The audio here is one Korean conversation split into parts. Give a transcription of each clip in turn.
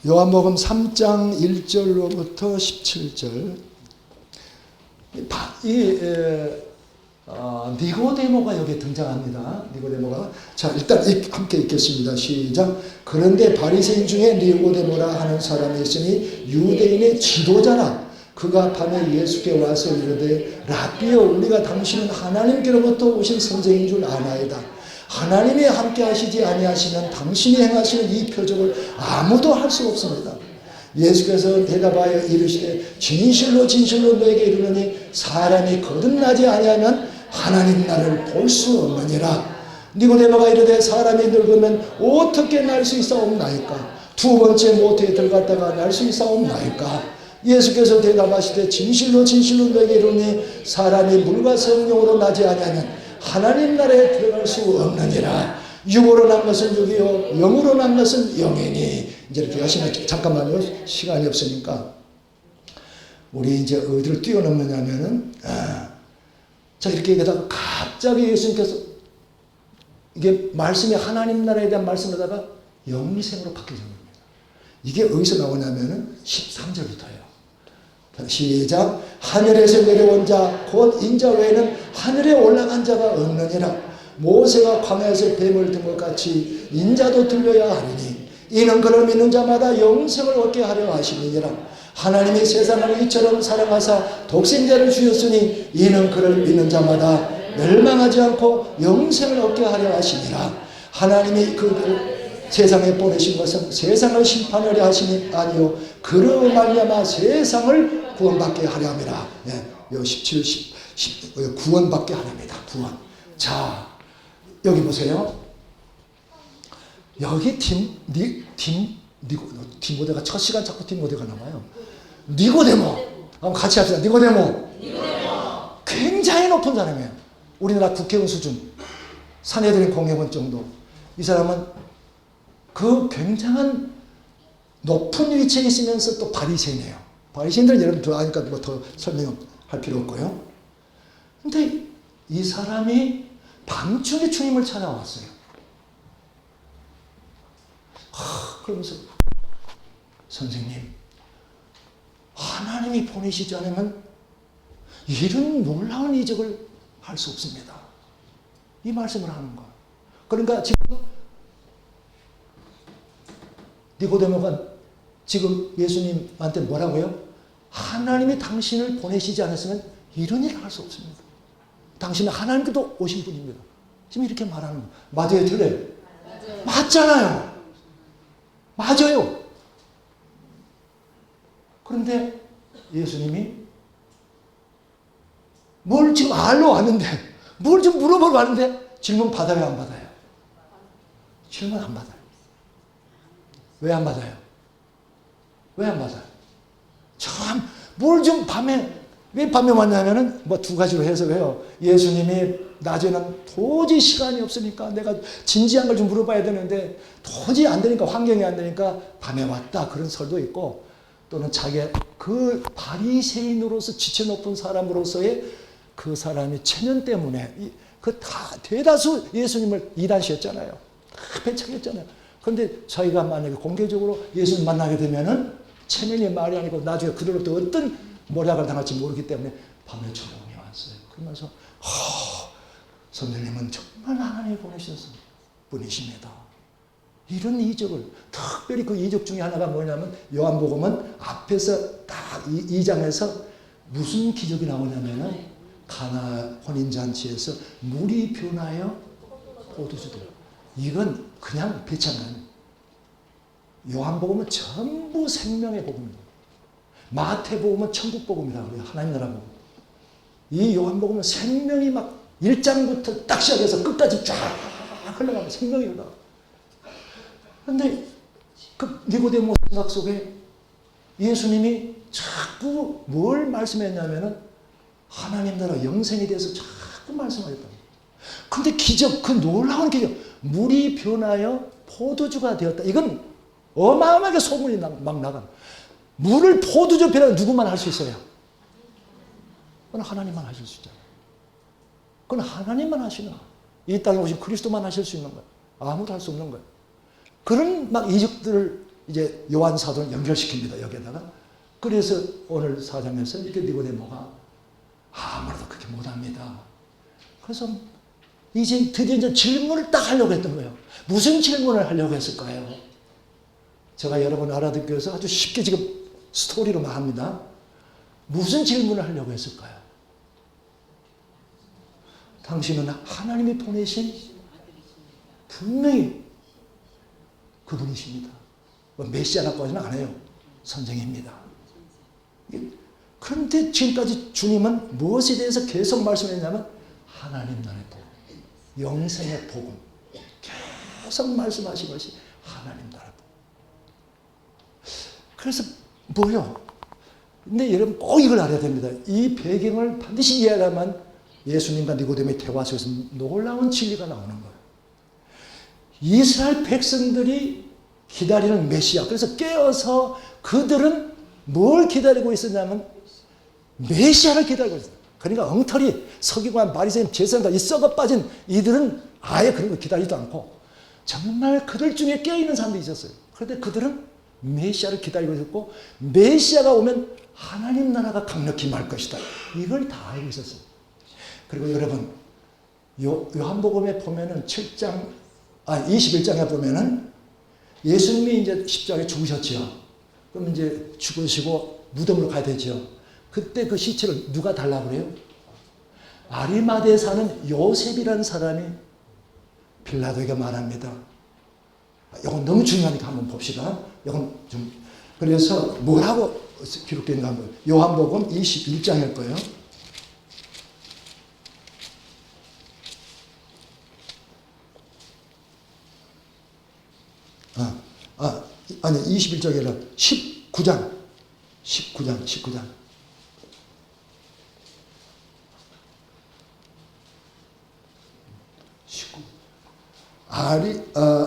요한복음 3장 1절로부터 17절. 니고데모가 여기에 등장합니다. 니고데모가. 자, 일단 함께 읽겠습니다. 시작. 그런데 바리새인 중에 니고데모라 하는 사람이 있으니 유대인의 지도자라. 그가 밤에 예수께 와서 이르되 라비여, 우리가 당신은 하나님께로부터 오신 선생인 줄 아나이다. 하나님이 함께 하시지 아니하시면 당신이 행하시는 이 표적을 아무도 할 수 없습니다. 예수께서 대답하여 이르시되 진실로 진실로 너에게 이르노니 사람이 거듭나지 아니하면 하나님 나라를 볼 수 없느니라. 니고데모가 이르되 사람이 늙으면 어떻게 날 수 있사옵나이까? 두 번째 모태에 들어갔다가 날 수 있사옵나이까? 예수께서 대답하시되 진실로 진실로 너에게 이르노니 사람이 물과 성령으로 나지 아니하면 하나님 나라에 들어갈 수 없느니라. 육으로 난 것은 육이요 영으로 난 것은 영이니. 이제 이렇게 하시면 잠깐만요. 시간이 없으니까 우리 이제 어디를 뛰어넘느냐면은 자, 이렇게 얘기하다가 갑자기 예수님께서 이게 말씀이 하나님 나라에 대한 말씀을 하다가 영생으로 바뀌어진 겁니다. 이게 어디서 나오냐면은 13절부터예요. 시작. 하늘에서 내려온 자 곧 인자 외에는 하늘에 올라간 자가 없느니라. 모세가 광야에서 뱀을 든 것 같이 인자도 들려야 하리니 이는 그를 믿는 자마다 영생을 얻게 하려 하심이니라. 하나님이 세상을 이처럼 사랑하사 독생자를 주셨으니 이는 그를 믿는 자마다 멸망하지 않고 영생을 얻게 하려 하심이라. 하나님이 그를 세상에 보내신 것은 세상을 심판하려 하심이 아니요 그로 말미암아 세상을 구원받게 하려 함이라. 요 17, 10 구원받게 하렵니다. 구원. 자, 여기 보세요. 여기 디모데가 첫 시간 자꾸 디모데가 나와요. 니고데모. 한번 같이 합시다. 니고데모. 굉장히 높은 사람이에요. 우리나라 국회의원 수준. 사내들인 공회원 정도. 이 사람은 그 굉장한 높은 위치에 있으면서 또 바리새인이에요. 바리새인들은 여러분 더 아니까 뭐 더 설명할 필요 없고요. 근데 이 사람이 밤중에 주님을 찾아왔어요. 그러면서 선생님, 하나님이 보내시지 않으면 이런 놀라운 이적을 할 수 없습니다. 이 말씀을 하는 거예요. 그러니까 지금 니고데모가 지금 예수님한테 뭐라고요? 하나님이 당신을 보내시지 않았으면 이런 일을 할 수 없습니다. 당신은 하나님께도 오신 분입니다. 지금 이렇게 말하는 거예요. 맞아요? 틀려요? 맞잖아요. 맞아요. 그런데 예수님이 뭘 지금 알러 왔는데, 뭘 좀 물어보러 왔는데 질문 받아요, 안 받아요? 질문 안 받아요. 왜 안 받아요? 왜 안 받아요? 참, 뭘 좀 왜 밤에 왔냐면은 뭐 두 가지로 해석해요. 예수님이 낮에는 도저히 시간이 없으니까 내가 진지한 걸 좀 물어봐야 되는데 도저히 안 되니까, 환경이 안 되니까 밤에 왔다. 그런 설도 있고, 또는 자기가 그 바리새인으로서 지체 높은 사람으로서의 그 사람이 체면 때문에 그 다 대다수 예수님을 이단시했잖아요. 다 배척했잖아요. 그런데 저희가 만약에 공개적으로 예수님 만나게 되면은 체면이 말이 아니고 나중에 그들로부터 어떤 모략을 당할지 모르기 때문에 밤에 조용히 왔어요. 그러면서 선생님은 정말 하나님이 보내신 분이십니다. 이런 이적을, 특별히 그 이적 중에 하나가 뭐냐면 요한복음은 앞에서 딱 2장에서 무슨 기적이 나오냐면은 가나 혼인잔치에서 물이 변하여 포도주 되요. 이건 그냥 배치 안 가는. 요한복음은 전부 생명의 복음입니다. 마태복음은 천국복음이라고 그래요. 하나님 나라 복음. 이 요한복음은 생명이 막 1장부터 딱 시작해서 끝까지 쫙 흘러가면 생명이 흘러가. 그런데 그 니고데모 생각 속에 예수님이 자꾸 뭘 말씀했냐면은 하나님 나라 영생에 대해서 자꾸 말씀하셨다. 근데 기적, 그 놀라운 기적, 물이 변하여 포도주가 되었다. 이건 어마어마하게 소문이 막 나간. 물을 포도주 변하여 누구만 할 수 있어요? 그건 하나님만 하실 수 있잖아요. 그건 하나님만 하시는 거예요. 이 땅에 오신 그리스도만 하실 수 있는 거예요. 아무도 할 수 없는 거예요. 그런 막 이적들을 이제 요한 사도를 연결시킵니다. 여기에다가. 그래서 오늘 4장에서 이렇게 니고데모가 아무래도 그렇게 못합니다. 그래서 이제 드디어 이제 질문을 딱 하려고 했던 거예요. 무슨 질문을 하려고 했을까요? 제가 여러분 알아듣기 위해서 아주 쉽게 지금 스토리로만 합니다. 무슨 질문을 하려고 했을까요? 당신은 하나님이 보내신 분명히 그분이십니다. 메시아라고는 안 해요. 선생입니다. 그런데 지금까지 주님은 무엇에 대해서 계속 말씀했냐면 하나님 나라의 복음, 영생의 복음 계속 말씀하신 것이 하나님 나라의 복음. 그래서 뭐요? 근데 여러분 꼭 이걸 알아야 됩니다. 이 배경을 반드시 이해하려면 예수님과 니고데모의 대화 속에서 놀라운 진리가 나오는 거예요. 이스라엘 백성들이 기다리는 메시아. 그래서 깨어서 그들은 뭘 기다리고 있었냐면 메시아를 기다리고 있어요. 그러니까 엉터리 서기관 바리새인 제사장들 이 썩어 빠진 이들은 아예 그런 거 기다리지도 않고 정말 그들 중에 깨어있는 사람들이 있었어요. 그런데 그들은 메시아를 기다리고 있었고 메시아가 오면 하나님 나라가 강력히 말 것이다. 이걸 다 알고 있었어요. 그리고 여러분 요한복음에 보면은 21장에 보면은 예수님이 이제 십자가에 죽으셨지요. 그럼 이제 죽으시고 무덤으로 가야 되죠. 그때 그 시체를 누가 달라고 그래요? 아리마대에 사는 요셉이라는 사람이 빌라도에게 말합니다. 이건 너무 중요하니까 한번 봅시다. 이건 좀 그래서 뭐라고 기록되는가 한번 요한복음 21장일 거예요. 아니 21장이 아니라 19장 19장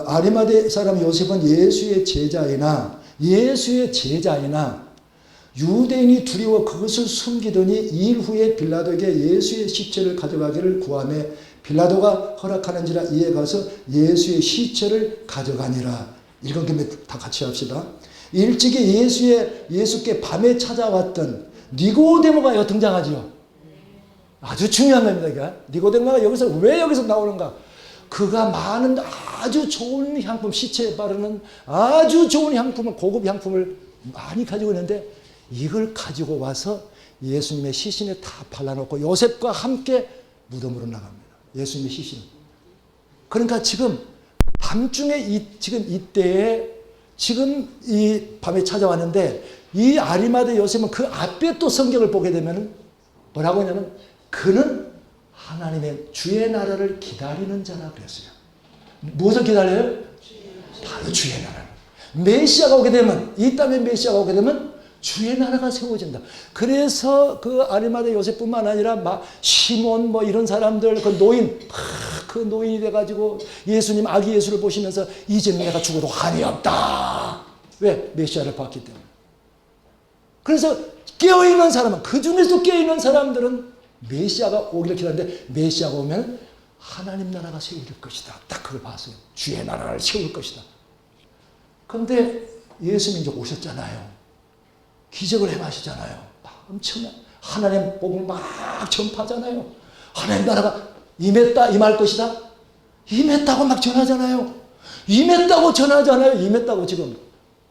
아리마대 사람 요셉은 예수의 제자이나 유대인이 두려워 그것을 숨기더니 일 후에 빌라도에게 예수의 시체를 가져가기를 구하며 빌라도가 허락하는지라 이에 가서 예수의 시체를 가져가니라. 읽은 김에 다 같이 합시다. 일찍이 예수께 밤에 찾아왔던 니고데모가 등장하지요. 아주 중요한 겁니다. 이게. 니고데모가 왜 여기서 나오는가? 그가 많은 아주 좋은 향품, 시체에 바르는 아주 좋은 향품을, 고급 향품을 많이 가지고 있는데 이걸 가지고 와서 예수님의 시신에 다 발라놓고 요셉과 함께 무덤으로 나갑니다. 예수님의 시신. 그러니까 지금 밤중에 지금 이때에 지금 이 밤에 찾아왔는데 이 아리마대 요셉은 그 앞에 또 성경을 보게 되면 뭐라고 하냐면 그는 하나님의 주의 나라를 기다리는 자라 그랬어요. 무엇을 기다려요? 바로 주의 나라. 메시아가 오게 되면 이 땅에 메시아가 오게 되면 주의 나라가 세워진다. 그래서 그 아리마대 요셉뿐만 아니라 시몬 이런 사람들 그 노인이 돼가지고 예수님 아기 예수를 보시면서 이제는 내가 죽어도 한이 없다. 왜? 메시아를 봤기 때문에. 그래서 깨어있는 사람은 그 중에서 깨어있는 사람들은 메시아가 오기를 기다리는데 메시아가 오면 하나님 나라가 세워질 것이다. 딱 그걸 봤어요. 주의 나라를 세울 것이다. 그런데 예수님이 이제 오셨잖아요. 기적을 행하시잖아요. 엄청난 하나님 복음을 막 전파하잖아요. 하나님 나라가 임했다, 임할 것이다. 임했다고 막 전하잖아요. 임했다고 지금.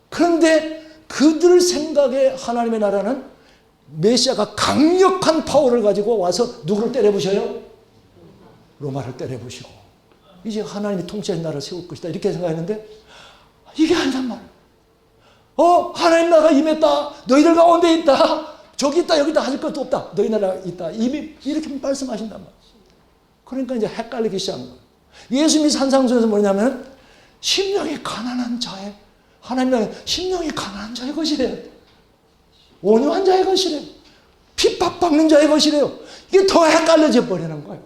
그런데 그들 생각에 하나님의 나라는 메시아가 강력한 파워를 가지고 와서 누구를 때려부셔요? 로마를 때려부시고 이제 하나님이 통치하는 나라를 세울 것이다. 이렇게 생각했는데 이게 아니란 말이에요. 하나님 나라가 임했다. 너희들 가운데 있다. 저기 있다. 여기 있다. 하실 것도 없다. 너희 나라가 있다. 이미 이렇게 말씀하신단 말이에요. 그러니까 이제 헷갈리기 시작한 거예요. 예수님이 산상수에서 뭐냐면 심령이 가난한 자의 하나님 나라에 심령이 가난한 자의 것이래요. 온유한 자의 것이래요. 핍박받는 자의 것이래요. 이게 더 헷갈려져 버리는 거예요.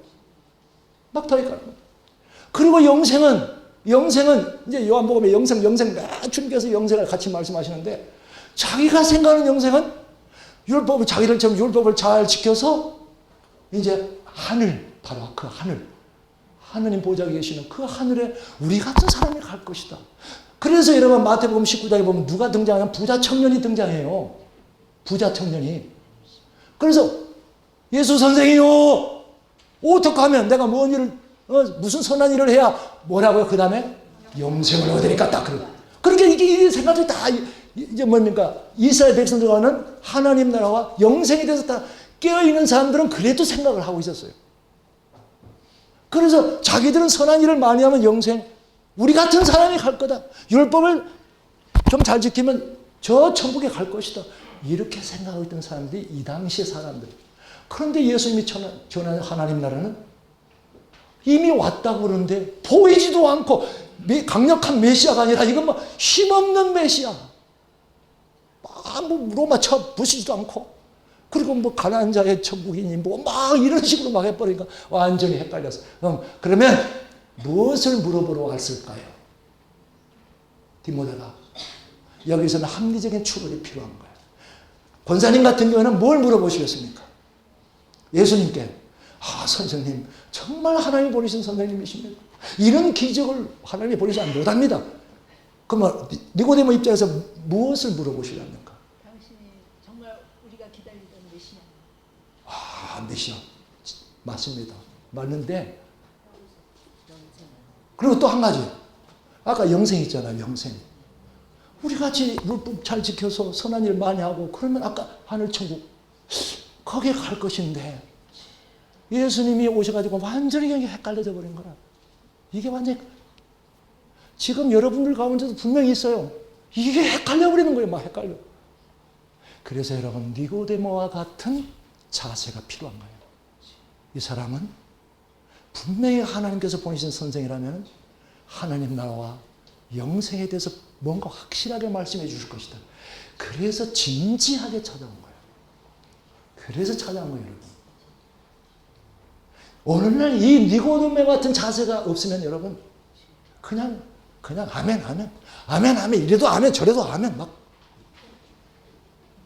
막 더 헷갈려요. 그리고 영생은 이제 요한복음에 영생 주님께서 영생을 같이 말씀하시는데 자기가 생각하는 영생은 자기들처럼 율법을 잘 지켜서 이제 바로 그 하느님 보좌에 계시는 그 하늘에 우리 같은 사람이 갈 것이다. 그래서 여러분 마태복음 19장에 보면 누가 등장하면 부자 청년이 등장해요. 부자 청년이. 그래서 예수 선생이요, 어떻게 하면 내가 뭔 일을 무슨 선한 일을 해야 뭐라고요? 그 다음에 영생을 얻으니까 딱 그래. 그러니까 이게 생각이 다 이제 뭡니까? 이스라엘 백성들과는 하나님 나라와 영생에 대해서 다 깨어있는 사람들은 그래도 생각을 하고 있었어요. 그래서 자기들은 선한 일을 많이 하면 영생, 우리 같은 사람이 갈 거다. 율법을 좀 잘 지키면 저 천국에 갈 것이다. 이렇게 생각하고 있던 사람들이 이 당시의 사람들. 그런데 예수님이 전하는 하나님 나라는 이미 왔다고 그러는데 보이지도 않고 강력한 메시아가 아니라 이건 뭐 힘없는 메시아. 뭐 로마 쳐 부시지도 않고, 그리고 뭐 가난한 자의 천국이니 뭐 막 이런 식으로 막 해버리니까 완전히 헷갈렸어. 그러면 무엇을 물어보러 왔을까요? 디모데가 여기서는 합리적인 추론이 필요한 거예요. 권사님 같은 경우는 뭘 물어보시겠습니까? 예수님께, 선생님 정말 하나님이 보내신 선생님이십니까? 이런 기적을 하나님이 보내지 못합니다. 그러면 니고데모 입장에서 무엇을 물어보시랍니까? 당신이 정말 우리가 기다리던 메시아. 메시아 맞습니다. 맞는데, 그리고 또 한 가지, 아까 영생 있잖아요. 영생. 우리 같이 율법 잘 지켜서 선한 일 많이 하고 그러면 아까 하늘천국 거기에 갈 것인데, 예수님이 오셔가지고 완전히 헷갈려져 버린 거라. 이게 완전히 지금 여러분들 가운데도 분명히 있어요. 이게 헷갈려 버리는 거예요. 막 헷갈려. 그래서 여러분 니고데모와 같은 자세가 필요한 거예요. 이 사람은 분명히 하나님께서 보내신 선생이라면 하나님 나라와 영생에 대해서 뭔가 확실하게 말씀해 주실 것이다. 그래서 진지하게 찾아온 거예요. 그래서 찾아온 거예요, 여러분. 오늘날 이 니고데모 같은 자세가 없으면 여러분 그냥 아멘 아멘 아멘 아멘 이래도 아멘 저래도 아멘 막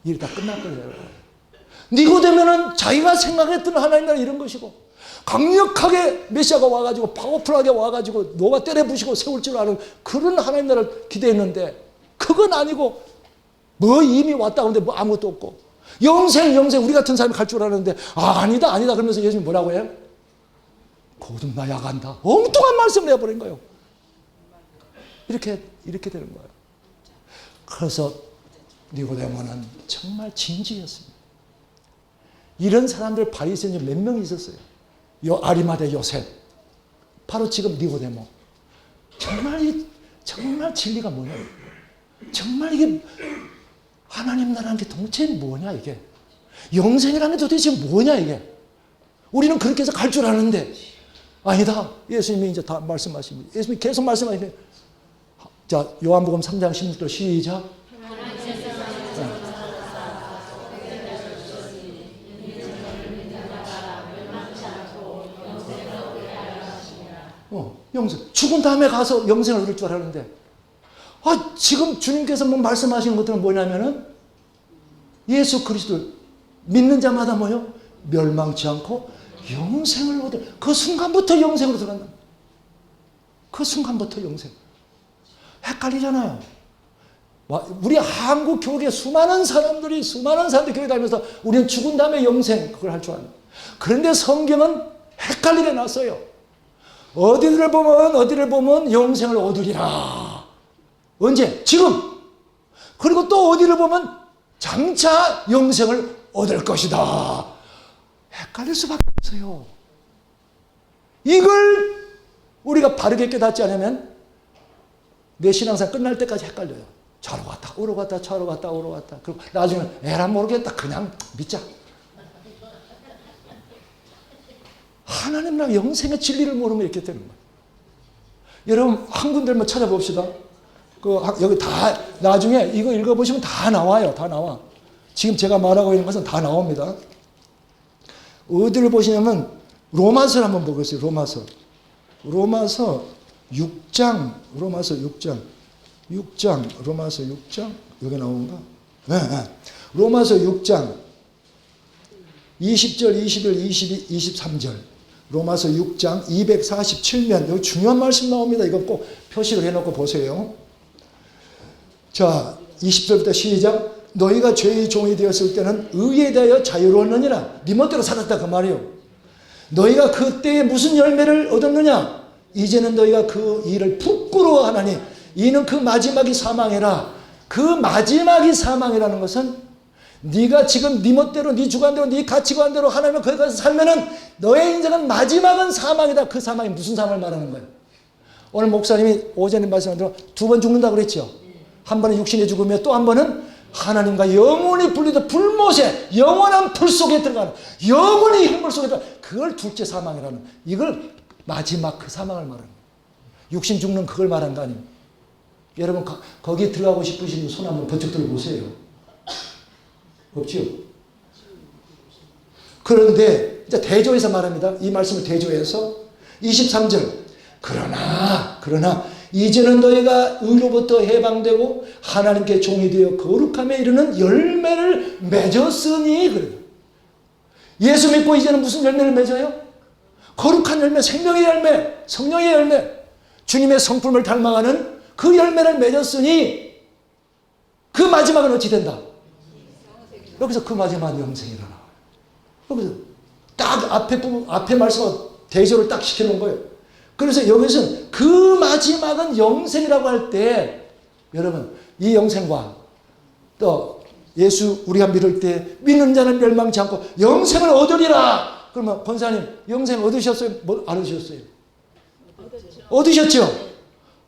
일이 다 끝날 거예요. 니고데모는 자기가 생각했던 하나님 나라 이런 것이고, 강력하게 메시아가 와가지고 파워풀하게 와가지고 노가 때려 부시고 세울 줄 아는 그런 하나님 나라를 기대했는데, 그건 아니고 뭐 이미 왔다 근데 뭐 아무것도 없고, 영생 우리 같은 사람이 갈 줄 아는데 아니다 그러면서 예수님이 뭐라고 해요? 거듭나야 간다. 엉뚱한 말씀을 해버린 거예요. 이렇게 되는 거예요. 그래서 니고데모는 정말 진지했습니다. 이런 사람들 바리새인이 몇 명 있었어요. 아리마대 요셉, 바로 지금 니고데모. 정말 진리가 뭐냐? 정말 이게 하나님 나라는 게 도대체 뭐냐 이게? 영생이라는 게 도대체 뭐냐 이게? 우리는 그렇게 해서 갈 줄 아는데 아니다. 예수님이 이제 다 말씀하십니다. 예수님이 계속 말씀하시네. 자, 요한복음 3장 16절 시작. 영생. 죽은 다음에 가서 영생을 얻을 줄 알았는데, 지금 주님께서 뭐 말씀하시는 것들은 뭐냐면은 예수 그리스도 믿는 자마다 뭐요? 멸망치 않고 영생을 얻을. 그 순간부터 영생으로 들어간다. 그 순간부터 영생. 헷갈리잖아요. 우리 한국 교회에 수많은 사람들이 교회 다니면서 우리는 죽은 다음에 영생 그걸 할 줄 아는. 그런데 성경은 헷갈리게 놨어요. 어디를 보면 영생을 얻으리라. 언제? 지금. 그리고 또 어디를 보면 장차 영생을 얻을 것이다. 헷갈릴 수밖에 없어요. 이걸 우리가 바르게 깨닫지 않으면 내 신앙생활 끝날 때까지 헷갈려요. 좌로 갔다 우로 갔다 좌로 갔다 우로 갔다. 그리고 나중에는 에라 모르겠다 그냥 믿자. 하나님 나라 영생의 진리를 모르면 이렇게 되는 거예요. 여러분 한 군데만 찾아봅시다. 여기 다 나중에 이거 읽어보시면 다 나와요. 다 나와. 지금 제가 말하고 있는 것은 다 나옵니다. 어디를 보시냐면 로마서를 한번 보겠어요. 로마서 6장 여기 나오는가? 네. 로마서 6장 20절, 21, 22, 23절. 로마서 6장 247면 여기 중요한 말씀 나옵니다. 이거 꼭 표시를 해놓고 보세요. 자, 20절부터 시작. 너희가 죄의 종이 되었을 때는 의에 대하여 자유로웠느니라. 네 멋대로 살았다 그 말이요. 너희가 그때에 무슨 열매를 얻었느냐? 이제는 너희가 그 일을 부끄러워하나니 이는 그 마지막이 사망이라. 그 마지막이 사망이라는 것은 네가 지금 네 멋대로 네 주관대로 네 가치관대로 하나님을 거기 가서 살면은 너의 인생은 마지막은 사망이다. 그 사망이 무슨 사망을 말하는 거예요? 오늘 목사님이 오전에 말씀한 대로 2번 죽는다고 그랬죠. 한 번은 육신의 죽음이며 또 한 번은 하나님과 영원히 분리된 불못에 영원한 불 속에 들어가는 영원히 형벌 속에 들어가는 그걸 둘째 사망이라는 이걸 마지막 그 사망을 말하는 거예요. 육신 죽는 그걸 말한 거 아닙니까? 여러분 거기에 들어가고 싶으신 손 한번 번쩍 들어보세요. 없죠? 그런데 이제 대조해서 말합니다. 이 말씀을 대조해서 23절 그러나 이제는 너희가 의로부터 해방되고 하나님께 종이 되어 거룩함에 이르는 열매를 맺었으니 그래요. 예수 믿고 이제는 무슨 열매를 맺어요? 거룩한 열매, 생명의 열매, 성령의 열매, 주님의 성품을 닮아가는 그 열매를 맺었으니 그 마지막은 어찌 된다? 여기서 그 마지막은 영생이라 나와요. 여기서 딱 앞에 말씀을 대조를 딱 시켜놓은 거예요. 그래서 여기서는 그 마지막은 영생이라고 할 때 여러분 이 영생과 또 예수 우리가 믿을 때 믿는 자는 멸망치 않고 영생을 얻으리라. 그러면 권사님 영생 얻으셨어요? 뭐 안 얻으셨어요? 얻으셨죠?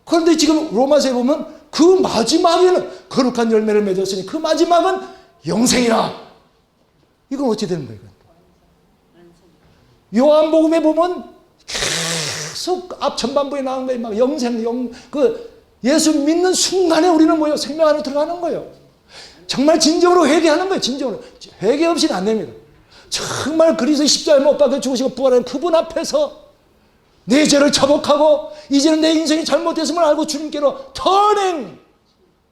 그런데 지금 로마서에 보면 그 마지막에는 거룩한 열매를 맺었으니 그 마지막은 영생이라. 이건 어찌 되는 거예요? 요한복음에 보면 계속 앞 전반부에 나온 거예요. 막 영생, 예수 믿는 순간에 우리는 뭐예요? 생명 안으로 들어가는 거예요. 정말 진정으로 회개하는 거예요. 진정으로. 회개 없이는 안 됩니다. 정말 그리스도의 십자가에 못 박혀 죽으시고 부활하는 그분 앞에서 내 죄를 자복하고 이제는 내 인생이 잘못됐음을 알고 주님께로 터닝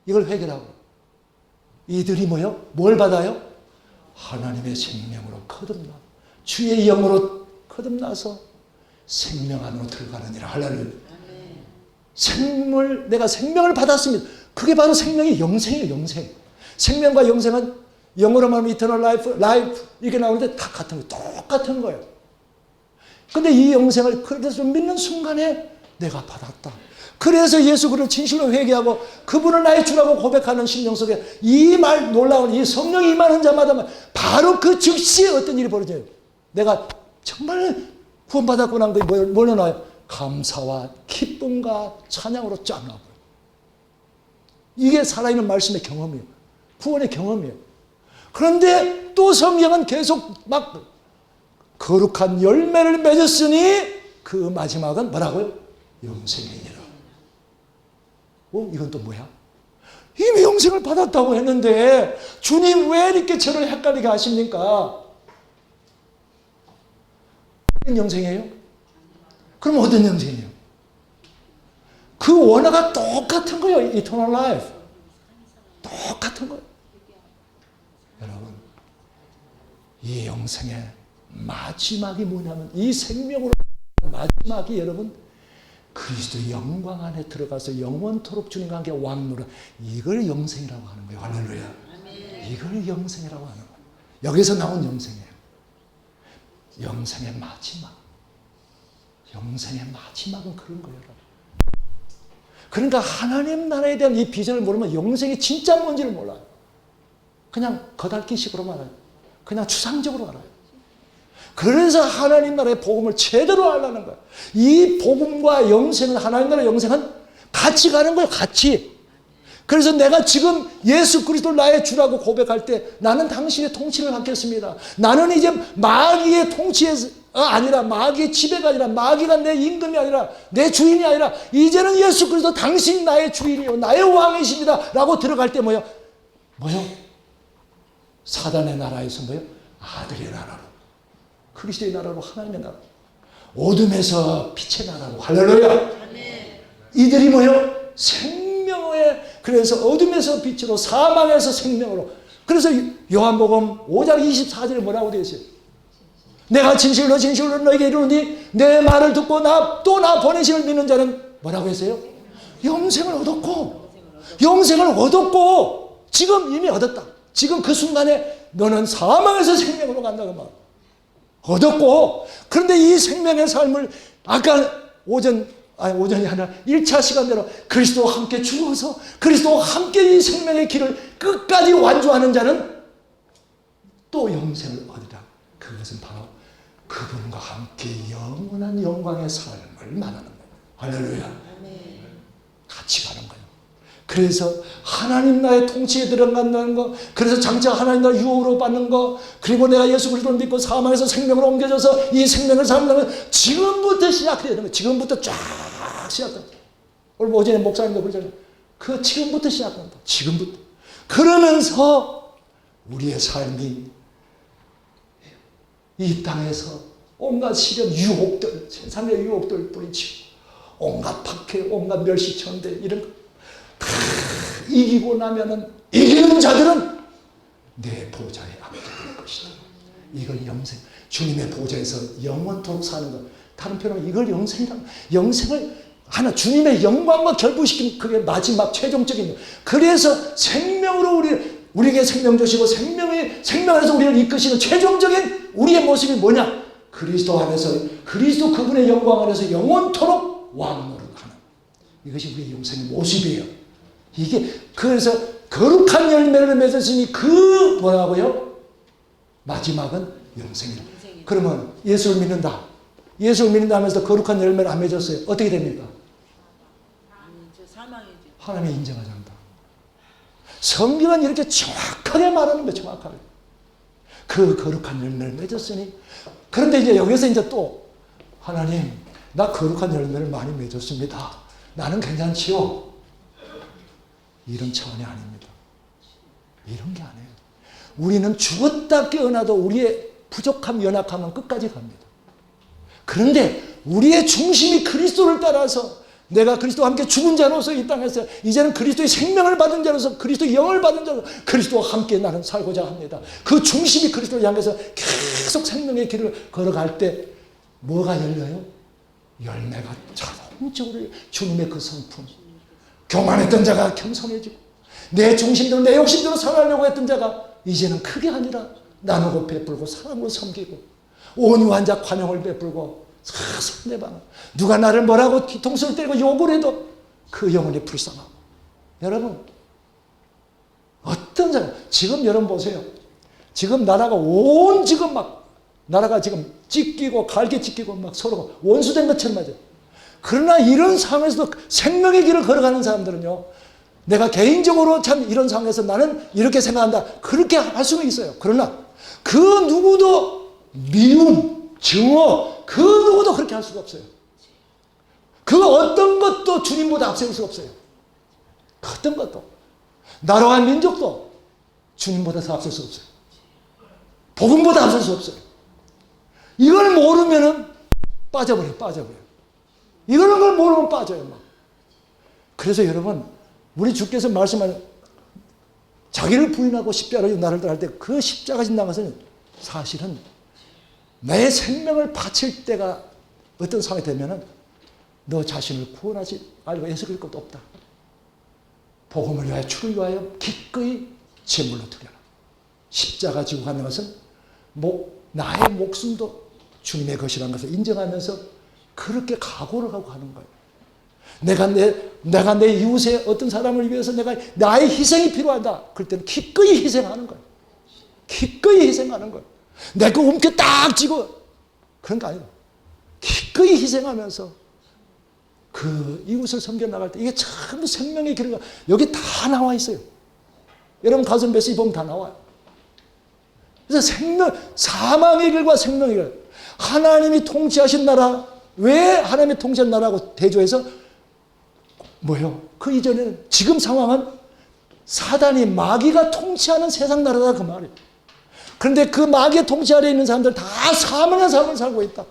이걸 회개하고 이들이 뭐예요? 뭘 받아요? 하나님의 생명으로 거듭나 주의 영으로 거듭나서 생명 안으로 들어가느니라. 할렐루야. 내가 생명을 받았습니다. 그게 바로 생명이 영생이에요. 영생. 생명과 영생은 영어로 말하면 eternal life 이렇게 나오는데 다 같은 거예요. 똑같은 거예요. 근데 이 영생을 그래서 믿는 순간에 내가 받았다. 그래서 예수 그를 진실로 회개하고 그분을 나의 주라고 고백하는 심령 속에 이 말 놀라운 이 성령이 임하는 자마다 바로 그 즉시 어떤 일이 벌어져요. 내가 정말 구원받았고 난 거에 뭘로 나와요? 감사와 기쁨과 찬양으로 쫙 나와요. 이게 살아있는 말씀의 경험이에요. 구원의 경험이에요. 그런데 또 성경은 계속 막 거룩한 열매를 맺었으니 그 마지막은 뭐라고요? 영생이니라. 이건 또 뭐야? 이미 영생을 받았다고 했는데 주님 왜 이렇게 저를 헷갈리게 하십니까? 영생이에요? 그럼 어떤 영생이에요? 그 원어가 똑같은 거예요. Eternal life. 똑같은 거예요. 여러분, 이 영생의 마지막이 뭐냐면 이 생명으로 마지막이 여러분 그리스도 영광 안에 들어가서 영원토록 주님과 함께 왕노릇 이걸 영생이라고 하는 거예요. 할렐루야. 이걸 영생이라고 하는 거예요. 여기서 나온 영생이에요. 영생의 마지막. 영생의 마지막은 그런 거예요. 그러니까 하나님 나라에 대한 이 비전을 모르면 영생이 진짜 뭔지를 몰라요. 그냥 겉핥기식으로 알아요. 그냥 추상적으로 알아요. 그래서 하나님 나라의 복음을 제대로 알라는 거예요. 이 복음과 영생은 하나님 나라의 영생은 같이 가는 거예요. 같이. 그래서 내가 지금 예수 그리스도를 나의 주라고 고백할 때 나는 당신의 통치를 받겠습니다. 나는 이제 마귀의 통치에 아니라 마귀의 지배가 아니라 마귀가 내 임금이 아니라 내 주인이 아니라 이제는 예수 그리스도 당신이 나의 주인이요 나의 왕이십니다 라고 들어갈 때 뭐요? 사단의 나라에서 아들의 나라로 그리스도의 나라로 하나님의 나라로 어둠에서 빛의 나라로 할렐루야. 이들이 생명의 그래서 어둠에서 빛으로 사망에서 생명으로. 그래서 요한복음 5장 24절에 뭐라고 되어 있어요? 내가 진실로 너에게 이르노니 내 말을 듣고 또 나 보내심을 믿는 자는 뭐라고 했어요? 영생을 얻었고 영생을 얻었고 지금 이미 얻었다. 지금 그 순간에 너는 사망에서 생명으로 간다고 말. 얻었고 그런데 이 생명의 삶을 아까 오전이 아니라 1차 시간대로 그리스도와 함께 죽어서 그리스도와 함께 이 생명의 길을 끝까지 완주하는 자는 또 영생을 얻으라. 그것은 바로 그분과 함께 영원한 영광의 삶을 말하는 거예요. 할렐루야. 같이 가는 거예요. 그래서 하나님 나의 통치에 들어간다는 거, 그래서 장차 하나님 나의 유혹으로 받는 거, 그리고 내가 예수 그리스도를 믿고 사망에서 생명으로 옮겨져서 이 생명을 삶는 건 지금부터 시작돼야 되는 거예요. 지금부터 쫙 시작된다. 오늘 오전에 목사님도 그러잖아요. 그 지금부터 시작된다. 지금부터. 그러면서 우리의 삶이 이 땅에서 온갖 시련, 유혹들, 세상의 유혹들 뿌리치고 온갖 박해, 온갖 멸시천대 이런 거 다 이기고 나면은 이기는 자들은 내 보좌에 앉게 될 것이다. 이걸 영생, 주님의 보좌에서 영원토록 사는 것. 다른 표현은 이걸 영생이다. 영생을 하나 주님의 영광과 결부시킨 그게 마지막 최종적인. 그래서 생명으로 우리에게 생명 주시고 생명 안에서 우리를 이끄시는 최종적인 우리의 모습이 뭐냐? 그리스도 안에서 그리스도 그분의 영광 안에서 영원토록 왕노릇하는 이것이 우리의 영생의 모습이에요. 이게 그래서 거룩한 열매를 맺으시니 그 뭐라고요? 마지막은 영생이다. 그러면 예수를 믿는다. 예수를 믿는다 하면서 거룩한 열매를 안 맺었어요. 어떻게 됩니까? 하나님이 인정하지 않는다. 성경은 이렇게 정확하게 말하는 거예요. 정확하게. 그 거룩한 열매를 맺었으니 그런데 이제 여기서 이제 또 하나님 나 거룩한 열매를 많이 맺었습니다. 나는 괜찮지요? 이런 차원이 아닙니다. 이런 게 아니에요. 우리는 죽었다 깨어나도 우리의 부족함, 연약함은 끝까지 갑니다. 그런데 우리의 중심이 그리스도를 따라서 내가 그리스도와 함께 죽은 자로서 이 땅에서 이제는 그리스도의 생명을 받은 자로서 그리스도의 영을 받은 자로서 그리스도와 함께 나는 살고자 합니다. 그 중심이 그리스도를 향해서 계속 생명의 길을 걸어갈 때 뭐가 열려요? 열매가 자동적으로 주님의 그 성품. 교만했던 자가 겸손해지고 내 중심대로 내 욕심대로 살아가려고 했던 자가 이제는 그게 아니라 나누고 베풀고 사랑으로 섬기고 온유한 자 관용을 베풀고 상대방 누가 나를 뭐라고 뒤통수를 때리고 욕을 해도 그 영혼이 불쌍하고 여러분 어떤 사람 지금 여러분 보세요. 지금 나라가 지금 막 나라가 지금 찢기고 갈게 찢기고 막 서로 원수된 것처럼 하죠. 그러나 이런 상황에서도 생명의 길을 걸어가는 사람들은요. 내가 개인적으로 참 이런 상황에서 나는 이렇게 생각한다. 그렇게 할 수는 있어요. 그러나 그 누구도 미움, 증오 그 누구도 그렇게 할 수가 없어요. 그 어떤 것도 주님보다 앞세울 수가 없어요. 어떤 것도. 나라와 민족도 주님보다 더 앞설 수 없어요. 복음보다 앞설 수 없어요. 이걸 모르면은 빠져버려요. 이거는 걸 모르면 빠져요. 막. 그래서 여러분 우리 주께서 말씀하신 자기를 부인하고 십자가로 나를 따를 때 그 십자가 진 나가서는 사실은 내 생명을 바칠 때가 어떤 상황이 되면은 너 자신을 구원하지 말고 애쓰길 것도 없다. 복음을 위하여 주를 위하여 기꺼이 제물로 드려라. 십자가 지고 가는 것은 나의 목숨도 주님의 것이라는 것을 인정하면서 그렇게 각오를 하고 하는 거예요. 내가 내 이웃의 어떤 사람을 위해서 나의 희생이 필요하다. 그럴 때는 기꺼이 희생하는 거예요. 기꺼이 희생하는 거예요. 내 거 움켜 딱 쥐고 그런 거 아니에요. 기꺼이 희생하면서 그 이웃을 섬겨 나갈 때 이게 전부 생명의 길이가 여기 다 나와 있어요. 여러분 가서 메시지 보면 다 나와요. 그래서 사망의 길과 생명의 길. 하나님이 통치하신 나라, 왜 하나님이 통치한 나라고 대조해서 뭐예요? 그 이전에는 지금 상황은 사단이 마귀가 통치하는 세상 나라다 그 말이에요. 그런데 그 마귀의 통치 아래에 있는 사람들 다 사망의 삶을 살고 있다.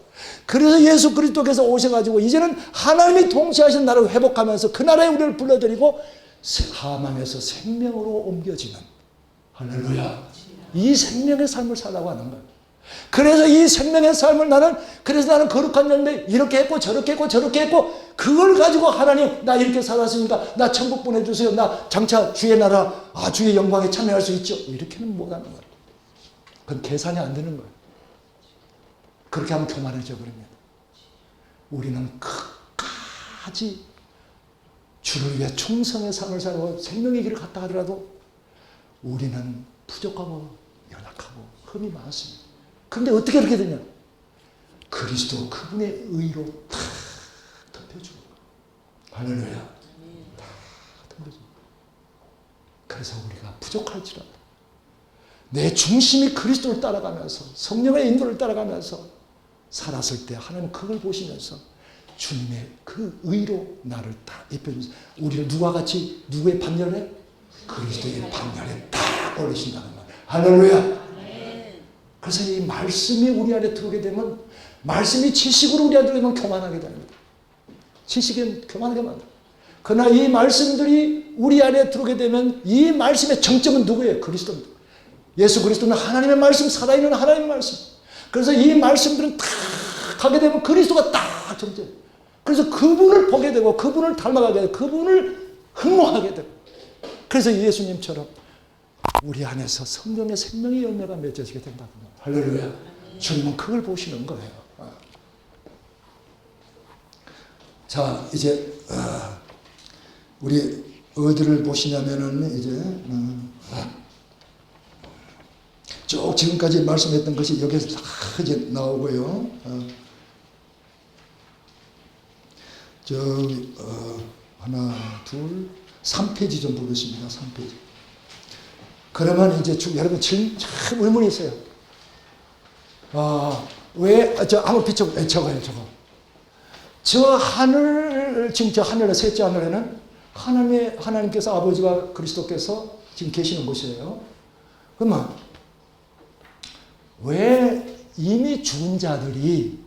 그래서 예수 그리스도께서 오셔가지고 이제는 하나님이 통치하신 나라를 회복하면서 그 나라에 우리를 불러들이고 사망에서 생명으로 옮겨지는 할렐루야. 이 생명의 삶을 살라고 하는 거예요. 그래서 이 생명의 삶을 그래서 나는 거룩한 열매 이렇게 했고 저렇게 했고 저렇게 했고 그걸 가지고 하나님 나 이렇게 살았으니까 나 천국 보내주세요. 나 장차 주의 나라 주의 영광에 참여할 수 있죠. 이렇게는 못하는 거예요. 그건 계산이 안 되는 거예요. 그렇게 하면 교만해져 버립니다. 우리는 끝까지 주를 위해 충성의 삶을 살고 생명의 길을 갔다 하더라도 우리는 부족하고 연약하고 흠이 많습니다. 그런데 어떻게 그렇게 되냐? 그리스도 그분의 의로 다 덮여주는 거예요. 할렐루야. 다 덮여주는 거예요. 그래서 우리가 부족할지라도 내 중심이 그리스도를 따라가면서 성령의 인도를 따라가면서 살았을 때 하나님 그걸 보시면서 주님의 그 의로 나를 다 입혀주세요. 우리를 누가 같이 누구의 반열에? 그리스도의 반열에 딱 올리신다는 거예요. 할렐루야. 그래서 이 말씀이 우리 안에 들어오게 되면 말씀이 지식으로 우리 안에 들어오면 교만하게 됩니다. 지식은 교만하게 만듭니다. 그러나 이 말씀들이 우리 안에 들어오게 되면 이 말씀의 정점은 누구예요? 그리스도입니다. 예수 그리스도는 하나님의 말씀, 살아있는 하나님의 말씀. 그래서 이 말씀들은 딱 가게 되면 그리스도가 딱 정점. 그래서 그분을 보게 되고 그분을 닮아가게 되고 그분을 흠모하게 되고 그래서 예수님처럼 우리 안에서 성령의 생명의 열매가 맺어지게 된다고. 할렐루야. 주님은 그걸 보시는 거예요. 자, 이제 우리 어디를 보시냐면은 이제 쭉 지금까지 말씀했던 것이 여기서 다 이제 나오고요. 저기 하나, 둘, 3페이지 좀 보겠습니다. 3페이지. 그러면 이제 여러분 참 의문이 있어요. 왜 한번 비춰 저거요, 저거. 저 하늘 지금 저 하늘의 셋째 하늘에는 하나님께서 아버지와 그리스도께서 지금 계시는 곳이에요. 그러면 왜 이미 죽은 자들이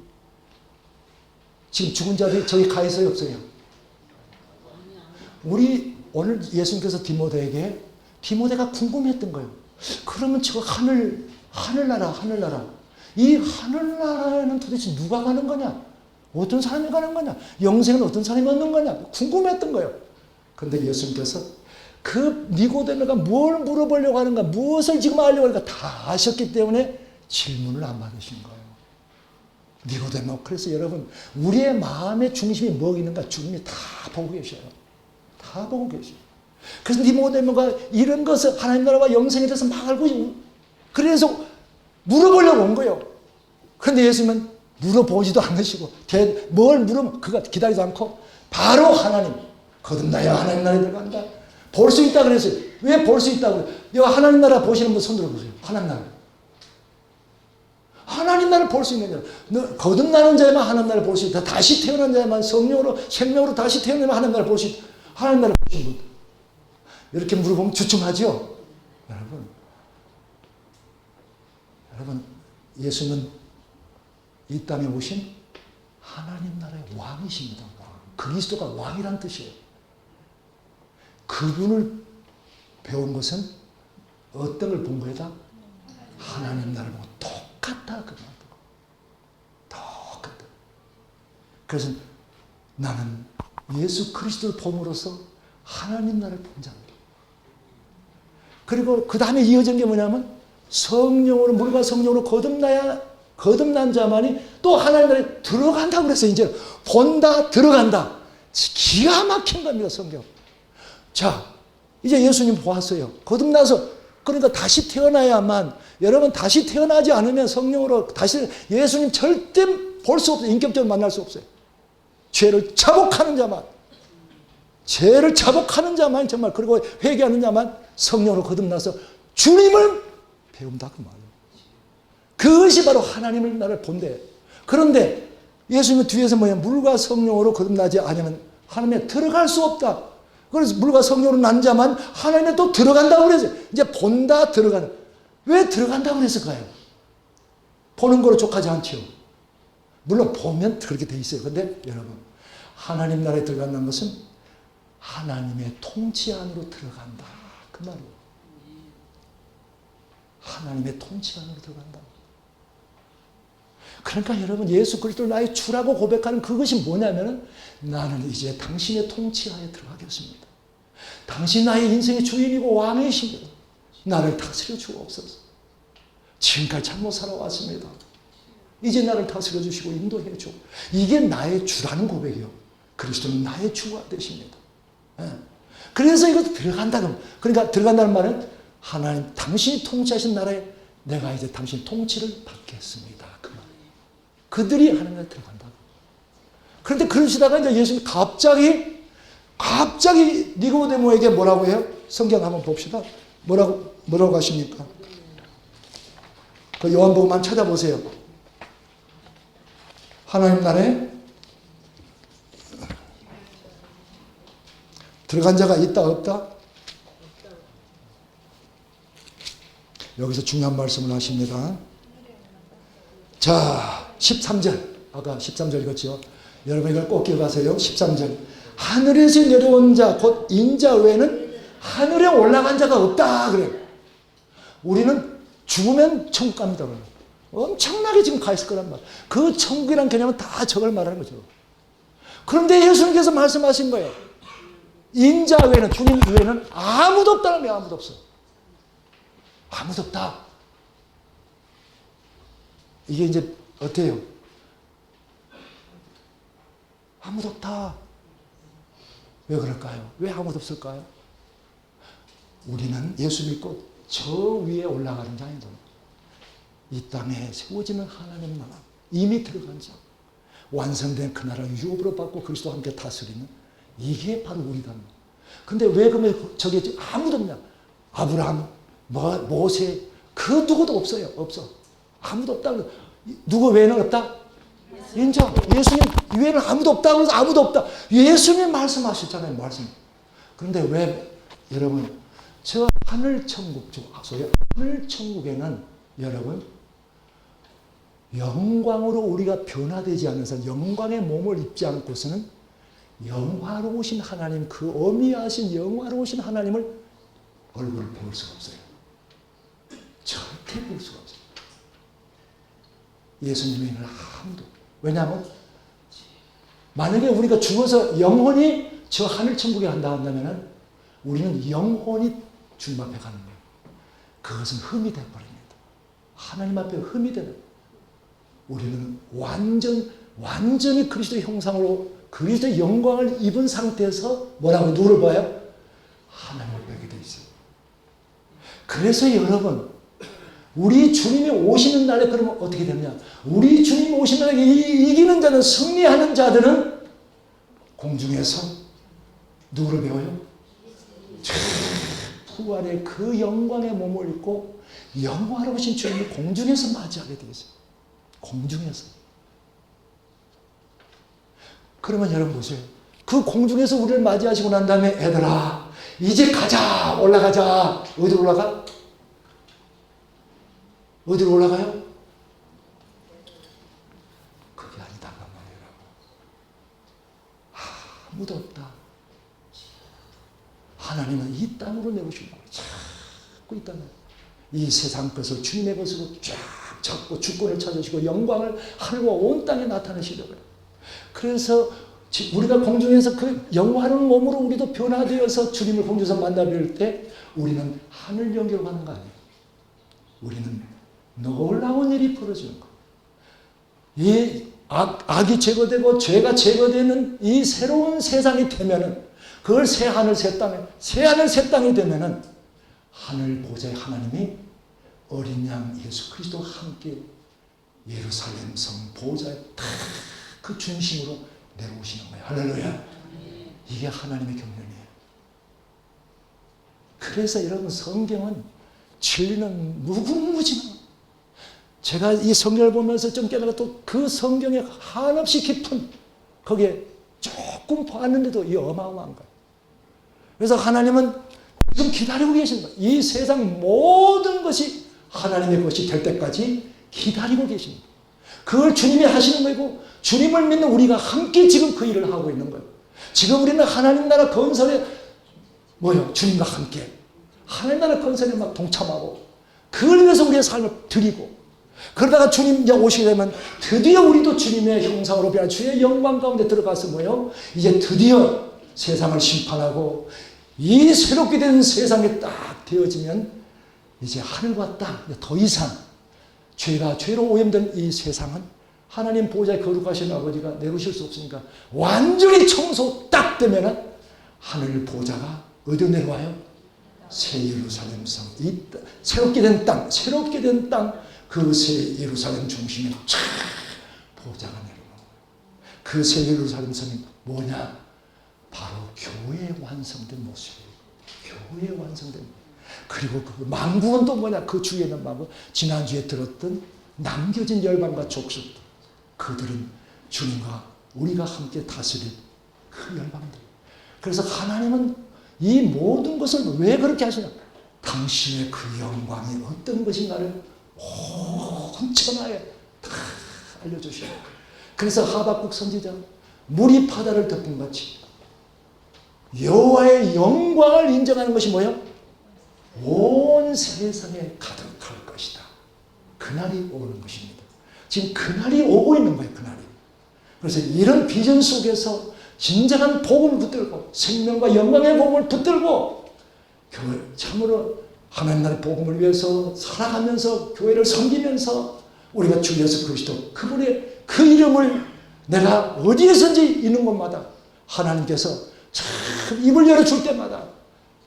지금 죽은 자들이 저기 가 있어요, 없어요? 우리 오늘 예수님께서 디모데가 궁금했던 거예요. 그러면 저 하늘나라 이 하늘나라에는 도대체 누가 가는 거냐? 어떤 사람이 가는 거냐? 영생은 어떤 사람이 얻는 거냐? 궁금했던 거예요. 그런데 예수님께서 그 니고데모가 뭘 물어보려고 하는가, 무엇을 지금 알려고 하는가 다 아셨기 때문에 질문을 안 받으신 거예요. 니고데모. 그래서 여러분 우리의 마음의 중심이 뭐가 있는가 주님이 다 보고 계셔요. 다 보고 계셔요. 그래서 니고데모가 이런 것을 하나님 나라와 영생에 대해서 막 알고 그래서 물어보려고 온 거예요. 그런데 예수님은 물어보지도 않으시고 뭘 물으면 그가 기다리지 않고 바로 하나님 거듭나야 하나님 나라에 들어간다. 볼 수 있다 그랬어요. 왜 볼 수 있다고 그래요? 하나님 나라 보시는 분 손 들어보세요. 하나님 나라. 하나님 나라를 볼 수 있는 자. 거듭나는 자만 하나님 나라를 볼 수 있다. 다시 태어난 자만 성령으로 생명으로 다시 태어나면 하나님 나라를 볼 수 있다. 하나님 나라를 보신 분. 이렇게 물어보면 주춤하죠? 여러분 예수는 이 땅에 오신 하나님 나라의 왕이십니다. 그리스도가 왕이란 뜻이에요. 그분을 배운 것은 어떤 걸 본 거다? 하나님 나라를 보고 똑같다. 똑같다. 그래서 나는 예수 그리스도를 봄으로써 하나님 나라를 본 자입니다. 그리고 그 다음에 이어진 게 뭐냐면 성령으로 물과 성령으로 거듭난 자만이 또 하나님 나라에 들어간다고 그랬어요. 이제 본다 들어간다. 기가 막힌 겁니다. 성경. 자 이제 예수님 보았어요. 거듭나서 그러니까 다시 태어나야만 여러분 다시 태어나지 않으면 성령으로 다시 예수님 절대 볼 수 없어요. 인격적으로 만날 수 없어요. 죄를 자복하는 자만 정말 그리고 회개하는 자만 성령으로 거듭나서 주님을 배운다 그 말이에요. 그것이 바로 하나님의 나라를 본대요. 그런데 예수님은 뒤에서 뭐냐 물과 성령으로 거듭나지 않으면 하나님에 들어갈 수 없다. 그래서 물과 성령으로 난 자만 하나님에 또 들어간다고 그랬어요. 이제 본다 들어간다. 왜 들어간다고 그랬을까요? 보는 거로 족하지 않죠. 물론 보면 그렇게 돼 있어요. 그런데 여러분 하나님 나라에 들어간다는 것은 하나님의 통치 안으로 들어간다. 그 말이에요. 하나님의 통치 안으로 들어간다. 그러니까 여러분 예수 그리스도를 나의 주라고 고백하는 그것이 뭐냐면 나는 이제 당신의 통치하에 들어가겠습니다. 당신 나의 인생의 주인이고 왕이십니다. 나를 다스려 주옵소서. 지금까지 잘못 살아왔습니다. 이제 나를 다스려 주시고 인도해 줘. 이게 나의 주라는 고백이요. 그리스도는 나의 주가 되십니다. 예. 그래서 이거 들어간다는, 그러니까 들어간다는 말은 하나님 당신이 통치하신 나라에 내가 이제 당신 통치를 받겠습니다. 그 말. 그들이 하는 데 들어간다고. 그런데 그러시다가 이제 예수님이 갑자기 니고데모에게 뭐라고 해요? 성경 한번 봅시다. 뭐라고 하십니까? 그 요한복음만 찾아보세요. 하나님 나라에 들어간 자가 있다 없다? 여기서 중요한 말씀을 하십니다. 자, 13절. 아까 13절 읽었죠? 여러분 이걸 꼭 기억하세요. 13절. 하늘에서 내려온 자, 곧 인자 외에는 하늘에 올라간 자가 없다. 그래요. 우리는 죽으면 천국 갑니다. 엄청나게 지금 가 있을 거란 말이에요. 그 천국이란 개념은 다 저걸 말하는 거죠. 그런데 예수님께서 말씀하신 거예요. 인자 외에는, 주님 외에는 아무도 없다는 거예요. 아무도 없어. 아무도 없다. 이게 이제 어때요? 아무도 없다. 왜 그럴까요? 왜 아무도 없을까요? 우리는 예수 믿고 저 위에 올라가는 자입니다. 이 땅에 세워지는 하나님 나라, 이미 들어간 자, 완성된 그 나라를 유업으로 받고 그리스도와 함께 다스리는, 이게 바로 우리다. 근데 왜 그러면 저기 아무도 없냐? 아브라함, 모세, 그 누구도 없어요. 없어. 아무도 없다. 누구 외에는 없다? 인정. 예수님 외에는 아무도 없다. 그래서 아무도 없다. 예수님 말씀하셨잖아요. 말씀. 그런데 왜 여러분 저 하늘천국, 소위 하늘천국에는 여러분 영광으로 우리가 변화되지 않아서 영광의 몸을 입지 않고서는 영화로우신 하나님, 그 어미하신 영화로우신 하나님을 얼굴을 볼 수가 없어요. 절대 볼 수가 없어요. 예수님 외에는 아무도. 왜냐하면 만약에 우리가 죽어서 영혼이 저 하늘천국에 간다 한다면 우리는 영혼이 주님 앞에 가는 거예요. 그것은 흠이 되어버립니다. 하나님 앞에 흠이 되는. 우리는 완전히 그리스도의 형상으로 그리스도의 영광을 입은 상태에서 뭐라고 누구를 봐요? 하나님을 보게 돼 있어요. 그래서 여러분 우리 주님이 오시는 날에 그러면 어떻게 되느냐? 우리 주님이 오시는 날에 이기는 자는, 승리하는 자들은 공중에서 누구를 배워요? 부활의 그 영광의 몸을 입고 영화로우신 주님을 공중에서 맞이하게 되어 있어요. 공중에서. 그러면 여러분 보세요. 그 공중에서 우리를 맞이하시고 난 다음에 애들아 이제 가자, 올라가자. 어디로 올라가? 어디로 올라가요? 그게 아니다 말이에요. 아무도 없다. 하나님은 이 땅으로 내오신 거예요. 자꾸 이 땅을. 이 세상 것을 주님의 것으로 쫙 잡고 주권을 찾으시고 영광을 하늘과 온 땅에 나타내시려고요. 그래서 우리가 공중에서 그 영화로운 몸으로 우리도 변화되어서 주님을 공중에서 만나뵐 때 우리는 하늘 영계로 가는 거 아니에요. 우리는 놀라운 일이 벌어지는 거예요. 이 악이 제거되고 죄가 제거되는 이 새로운 세상이 되면은 그걸 새 하늘 새 땅이 되면은 하늘 보좌의 하나님이 어린 양 예수 그리스도와 함께 예루살렘 성 보좌의 딱 그 중심으로 내려오시는 거예요. 할렐루야. 이게 하나님의 경륜이에요. 그래서 여러분 성경은 진리는 무궁무진한, 제가 이 성경을 보면서 좀 깨달아 또 그 성경에 한없이 깊은, 거기에 조금 봤는데도 이 어마어마한 거예요. 그래서 하나님은 지금 기다리고 계신 거예요. 이 세상 모든 것이 하나님의 것이 될 때까지 기다리고 계십니다. 그걸 주님이 하시는 거고 주님을 믿는 우리가 함께 지금 그 일을 하고 있는 거예요. 지금 우리는 하나님 나라 건설에 주님과 함께 하나님 나라 건설에 막 동참하고 그걸 위해서 우리의 삶을 드리고 그러다가 주님 이제 오시게 되면 드디어 우리도 주님의 형상으로 변한 주의 영광 가운데 들어가서 뭐요? 이제 드디어 세상을 심판하고 이 새롭게 된 세상에 딱 되어지면 이제 하늘과 땅, 더 이상 죄로 오염된 이 세상은 하나님 보좌에 거룩하신 아버지가 내놓으실 수 없으니까 완전히 청소 딱 되면은 하늘 보좌가 어디로 내려와요? 새 예루살렘 성, 이 새롭게 된 땅, 그 새 예루살렘 중심에 쫙 보좌가 내려오는 거예요. 그 새 예루살렘 성이 뭐냐? 바로 교회의 완성된 모습이에요. 교회의 완성된 모습. 그리고 그 만국은 또 뭐냐? 그 주에 있는 만국, 지난주에 들었던 남겨진 열방과 족속들, 그들은 주님과 우리가 함께 다스릴 그 열방들. 그래서 하나님은 이 모든 것을 왜 그렇게 하시냐? 당신의 그 영광이 어떤 것인가를 온 천하에 다 알려주셔요. 그래서 하박국 선지자, 물이 바다를 덮은 같이 여호와의 영광을 인정하는 것이 뭐예요? 온 세상에 가득할 것이다. 그날이 오는 것입니다. 지금 그날이 오고 있는 거예요. 그날이. 그래서 이런 비전 속에서 진정한 복음을 붙들고 생명과 영광의 복음을 붙들고 교회 참으로 하나님 나라의 복음을 위해서 살아가면서 교회를 섬기면서 우리가 주 예수 그리스도 그분의 그 이름을 내가 어디에선지 있는 곳마다 하나님께서 참 입을 열어줄 때마다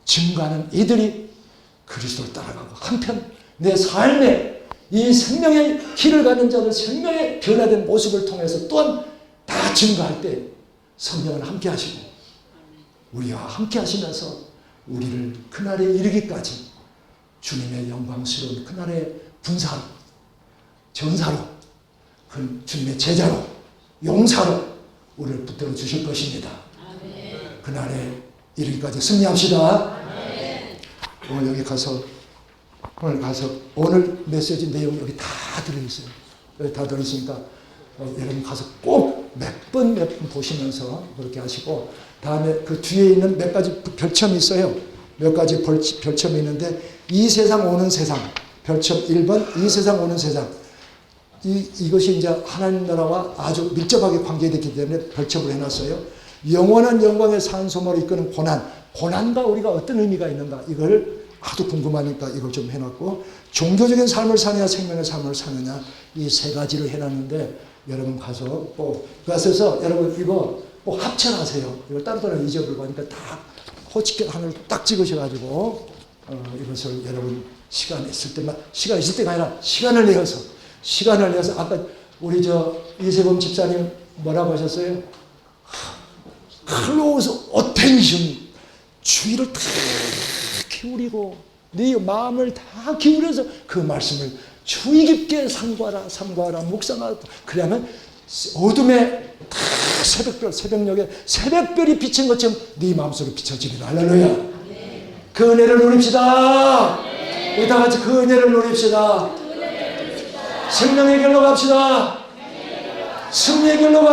증거하는 이들이 그리스도를 따라가고 한편 내 삶에 이 생명의 길을 가는 자들 생명의 변화된 모습을 통해서 또한 다 증거할 때 성령은 함께 하시고 우리와 함께 하시면서 우리를 그날에 이르기까지 주님의 영광스러운 그날의 군사로, 전사로, 그 주님의 제자로, 용사로 우리를 붙들어 주실 것입니다. 그날에 이르기까지 승리합시다. 오늘 가서 오늘 메시지 내용이 여기 다 들어있어요. 여기 다 들어있으니까 여러분 가서 꼭 몇 번 보시면서 그렇게 하시고 다음에 그 뒤에 있는 몇 가지 별첨이 있어요. 몇 가지 별첨이 있는데 이 세상 오는 세상 별첨 1번 이 세상 오는 세상 이것이 이제 하나님 나라와 아주 밀접하게 관계되기 때문에 별첨을 해놨어요. 영원한 영광의 산소모로 이끄는 고난과 우리가 어떤 의미가 있는가 이걸 아주 궁금하니까 이걸 좀 해놨고 종교적인 삶을 사느냐 생명의 삶을 사느냐 이 세 가지를 해놨는데 여러분 가서 꼭 그래서 여러분 이거 꼭 합쳐하세요. 이걸 따로따로 잊어버리고 하니까 다 호치켓 하나를 딱 찍으셔가지고 이것을 여러분 시간 있을 때가 아니라 시간을 내어서 아까 우리 이세범 집사님 뭐라고 하셨어요? 클로즈 어텐션 주의를 다 기울이고 네 마음을 다 기울여서 그 말씀을 주의 깊게 삼가하라 묵상하라. 그러면 어둠에 다 새벽녘에 새벽별이 비친 것처럼 네 마음속에 비춰지리라. 할렐루야. 그 은혜를 누립시다. 우리 다 같이 그 은혜를 누립시다. 생명의 길로 갑시다. 승리의 길로 갑시다.